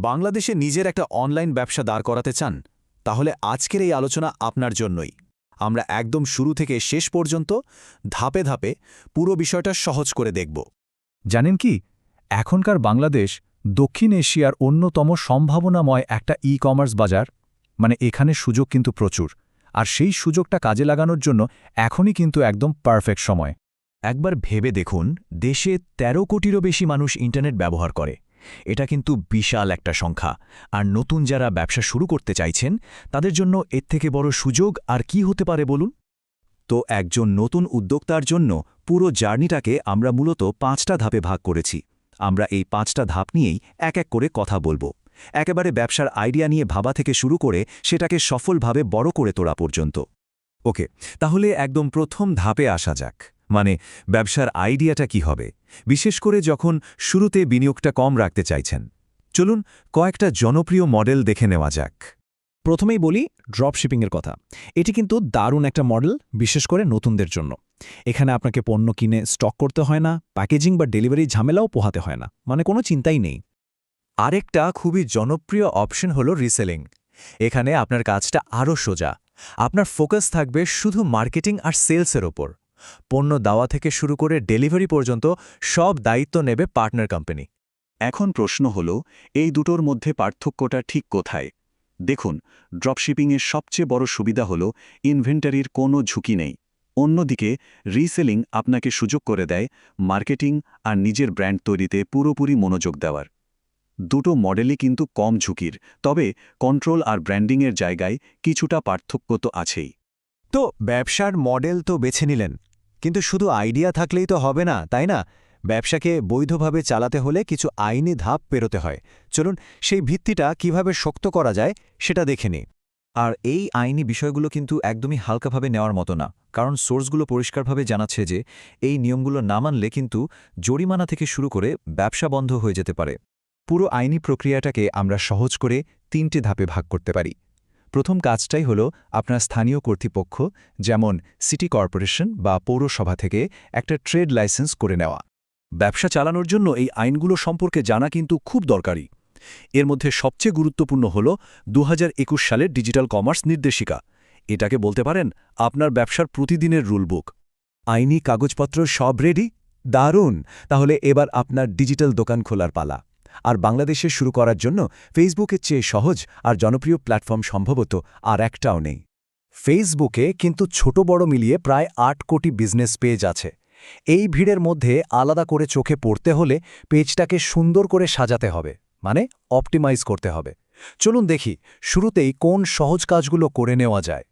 বাংলাদেশে নিজের একটা অনলাইন ব্যবসা দাঁড় করাতে চান তাহলে আজকের এই আলোচনা আপনার জন্যই। আমরা একদম শুরু থেকে শেষ পর্যন্ত ধাপে ধাপে পুরো বিষয়টা সহজ করে দেখব। জানেন কি, এখনকার বাংলাদেশ দক্ষিণ এশিয়ার অন্যতম সম্ভাবনাময় একটা ই-কমার্স বাজার। এখানে সুযোগ কিন্তু প্রচুর, আর সেই সুযোগটা কাজে লাগানোর জন্য এখনই কিন্তু একদম পারফেক্ট সময়। একবার ভেবে দেখুন, দেশে ১৩ কোটিরও বেশি মানুষ ইন্টারনেট ব্যবহার করে। এটা কিন্তু বিশাল একটা সংখ্যা। আর নতুন যারা ব্যবসা শুরু করতে চাইছেন তাদের জন্য এর থেকে বড় সুযোগ আর কি হতে পারে বলুন? তো একজন নতুন উদ্যোক্তার জন্য পুরো জার্নিটাকে আমরা মূলত ৫টা ধাপে ভাগ করেছি। আমরা এই ৫টা ধাপ নিয়েই এক এক করে কথা বলবো, একেবারে ব্যবসার আইডিয়া নিয়ে ভাবা থেকে শুরু করে সেটাকে সফলভাবে বড় করে তোলা পর্যন্ত। ওকে, তাহলে একদম প্রথম ধাপে আসা যাক। ব্যবসার আইডিয়াটা কি হবে, বিশেষ করে যখন শুরুতে বিনিয়োগটা কম রাখতে চাইছেন। চলুন কয়েকটা জনপ্রিয় মডেল দেখে নেওয়া যাক। প্রথমেই বলি ড্রপশিপিংয়ের কথা। এটি কিন্তু দারুণ একটা মডেল, বিশেষ করে নতুনদের জন্য। এখানে আপনাকে পণ্য কিনে স্টক করতে হয় না, প্যাকেজিং বা ডেলিভারি ঝামেলাও পোহাতে হয় না, কোনো চিন্তাই নেই। আরেকটা খুবই জনপ্রিয় অপশন হলো রিসেলিং। এখানে আপনার কাজটা আরও সোজা। আপনার ফোকাস থাকবে শুধু মার্কেটিং আর সেলসের ওপর। পণ্য দেওয়া থেকে শুরু করে ডেলিভারি পর্যন্ত সব দায়িত্ব নেবে পার্টনার কোম্পানি। এখন প্রশ্ন হলো, এই দুটোর মধ্যে পার্থক্যটা ঠিক কোথায়? দেখুন, ড্রপশিপিংয়ের সবচেয়ে বড় সুবিধা হলো ইনভেন্টারির কোনো ঝুঁকি নেই। অন্যদিকে রিসেলিং আপনাকে সুযোগ করে দেয় মার্কেটিং আর নিজের ব্র্যান্ড তৈরিতে পুরোপুরি মনোযোগ দেওয়ার। দুটো মডেলই কিন্তু কম ঝুঁকির, তবে কন্ট্রোল আর ব্র্যান্ডিংয়ের জায়গায় কিছুটা পার্থক্য তো আছেই। তো ব্যবসার মডেল তো বেছে নিলেন, কিন্তু শুধু আইডিয়া থাকলেই তো হবে না, তাই না? ব্যবসাকে বৈধভাবে চালাতে হলে কিছু আইনি ধাপ পেরোতে হয়। চলুন সেই ভিত্তিটা কিভাবে শক্ত করা যায় সেটা দেখে নিই। আর এই আইনি বিষয়গুলো কিন্তু একদমই হালকাভাবে নেওয়ার মতো না, কারণ সোর্সগুলো পরিষ্কারভাবে জানাচ্ছে যে এই নিয়মগুলো না মানলে কিন্তু জরিমানা থেকে শুরু করে ব্যবসা বন্ধ হয়ে যেতে পারে। পুরো আইনি প্রক্রিয়াটাকে আমরা সহজ করে ৩টে ধাপে ভাগ করতে পারি। প্রথম কাজটাই হলো আপনার স্থানীয় কর্তৃপক্ষ, যেমন সিটি কর্পোরেশন বা পৌরসভা থেকে একটা ট্রেড লাইসেন্স করে নেওয়া। ব্যবসা চালানোর জন্য এই আইনগুলো সম্পর্কে জানা কিন্তু খুব দরকারি। এর মধ্যে সবচেয়ে গুরুত্বপূর্ণ হল ২০২১ সালের ডিজিটাল কমার্স নির্দেশিকা। এটাকে বলতে পারেন আপনার ব্যবসার প্রতিদিনের রুলবুক। আইনি কাগজপত্র সব রেডি? দারুণ! তাহলে এবার আপনার ডিজিটাল দোকান খোলার পালা। আর বাংলাদেশে শুরু করার জন্য ফেসবুকের চেয়ে সহজ আর জনপ্রিয় প্ল্যাটফর্ম সম্ভবত আর একটাও নেই। ফেসবুকে কিন্তু ছোট বড় মিলিয়ে প্রায় ৮ কোটি বিজনেস পেজ আছে। এই ভিড়ের মধ্যে আলাদা করে চোখে পড়তে হলে পেজটাকে সুন্দর করে সাজাতে হবে, অপটিমাইজ করতে হবে। চলুন দেখি শুরুতেই কোন সহজ কাজগুলো করে নেওয়া যায়।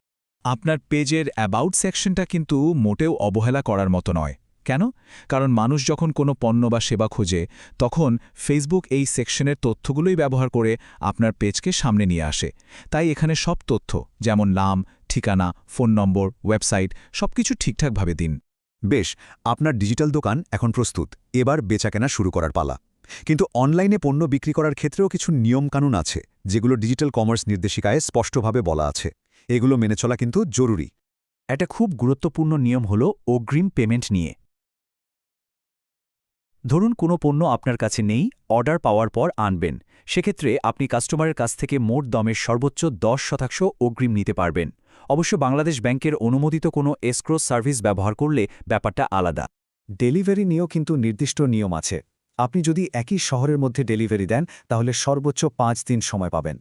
আপনার পেজের অ্যাবাউট সেকশনটা কিন্তু মোটেও অবহেলা করার মতো নয়। কেন? কারণ মানুষ যখন কোনো পণ্য বা সেবা খোঁজে, তখন ফেসবুক এই সেকশনের তথ্যগুলোই ব্যবহার করে আপনার পেজকে সামনে নিয়ে আসে। তাই এখানে সব তথ্য, যেমন নাম, ঠিকানা, ফোন নম্বর, ওয়েবসাইট, সবকিছু ঠিকঠাকভাবে দিন। বেশ, আপনার ডিজিটাল দোকান এখন প্রস্তুত। এবার বেচাকেনা শুরু করার পালা। কিন্তু অনলাইনে পণ্য বিক্রি করার ক্ষেত্রেও কিছু নিয়মকানুন আছে, যেগুলো ডিজিটাল কমার্স নির্দেশিকায় স্পষ্টভাবে বলা আছে। এগুলো মেনে চলা কিন্তু জরুরি। একটা খুব গুরুত্বপূর্ণ নিয়ম হল অগ্রিম পেমেন্ট নিয়ে। ধরুন কোনো পণ্য আপনার কাছে নেই, অর্ডার পাওয়ার পর আনবেন। সেক্ষেত্রে আপনি কাস্টমারের কাছ থেকে মোট দামের সর্বোচ্চ ১০% অগ্রিম নিতে পারবেন। অবশ্য বাংলাদেশ ব্যাংকের অনুমোদিত কোনো এসক্রো সার্ভিস ব্যবহার করলে ব্যাপারটা আলাদা। ডেলিভারি নিয়েও কিন্তু নির্দিষ্ট নিয়ম আছে। আপনি যদি একই শহরের মধ্যে ডেলিভারি দেন তাহলে সর্বোচ্চ ৫ দিন সময় পাবেন।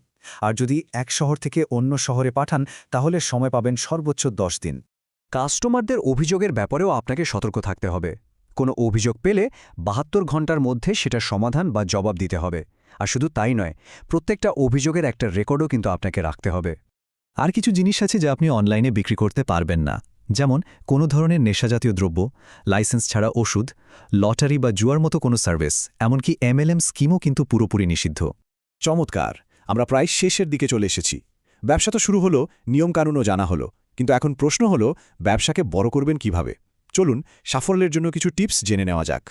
আর যদি এক শহর থেকে অন্য শহরে পাঠান তাহলে সময় পাবেন সর্বোচ্চ ১০ দিন। কাস্টমারদের অভিযোগের ব্যাপারেও আপনাকে সতর্ক থাকতে হবে। কোনো অভিযোগ পেলে ৭২ ঘণ্টার মধ্যে সেটার সমাধান বা জবাব দিতে হবে। আর শুধু তাই নয়, প্রত্যেকটা অভিযোগের একটা রেকর্ডও কিন্তু আপনাকে রাখতে হবে। আর কিছু জিনিস আছে যা আপনি অনলাইনে বিক্রি করতে পারবেন না, যেমন কোনো ধরনের নেশাজাতীয় দ্রব্য, লাইসেন্স ছাড়া ওষুধ, লটারি বা জুয়ার মতো কোনো সার্ভিস, এমনকি MLM স্কিমও কিন্তু পুরোপুরি নিষিদ্ধ। চমৎকার! আমরা প্রায় শেষের দিকে চলে এসেছি। ব্যবসা তো শুরু হলো, নিয়মকানুনও জানা হলো, কিন্তু এখন প্রশ্ন হলো ব্যবসাকে বড় করবেন কিভাবে? চলুন সাফল্যের জন্য কিছু টিপস জেনে নেওয়া যাক।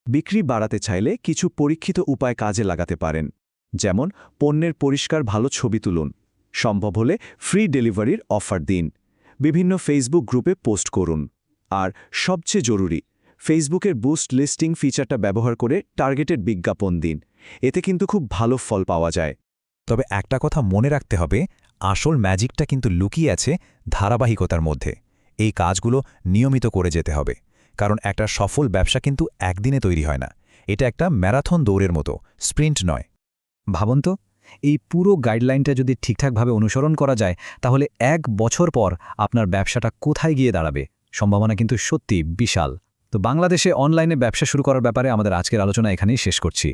বিক্রি বাড়াতে চাইলে কিছু পরীক্ষিত উপায় কাজে লাগাতে পারেন, যেমন পণ্যের পরিষ্কার ভালো ছবি তুলুন, সম্ভব হলে ফ্রি ডেলিভারির অফার দিন, বিভিন্ন ফেসবুক গ্রুপে পোস্ট করুন, আর সবচেয়ে জরুরি, ফেসবুকের বুস্ট লিস্টিং ফিচারটা ব্যবহার করে টার্গেটেড বিজ্ঞাপন দিন। এতে কিন্তু খুব ভালো ফল পাওয়া যায়। তবে একটা কথা মনে রাখতে হবে, আসল ম্যাজিকটা কিন্তু লুকিয়ে আছে ধারাবাহিকতার মধ্যে। এই কাজগুলো নিয়মিত করে যেতে হবে, কারণ একটা সফল ব্যবসা কিন্তু একদিনে তৈরি হয় না। এটা একটা ম্যারাথন দৌড়ের মতো, স্প্রিন্ট নয়। ভাবুন তো, এই পুরো গাইডলাইনটা যদি ঠিকঠাকভাবে অনুসরণ করা যায়, তাহলে 1 বছর পর আপনার ব্যবসাটা কোথায় গিয়ে দাঁড়াবে, সম্ভাবনা কিন্তু সত্যি বিশাল। তো বাংলাদেশে অনলাইনে ব্যবসা শুরু করার ব্যাপারে আমাদের আজকের আলোচনা এখানেই শেষ করছি।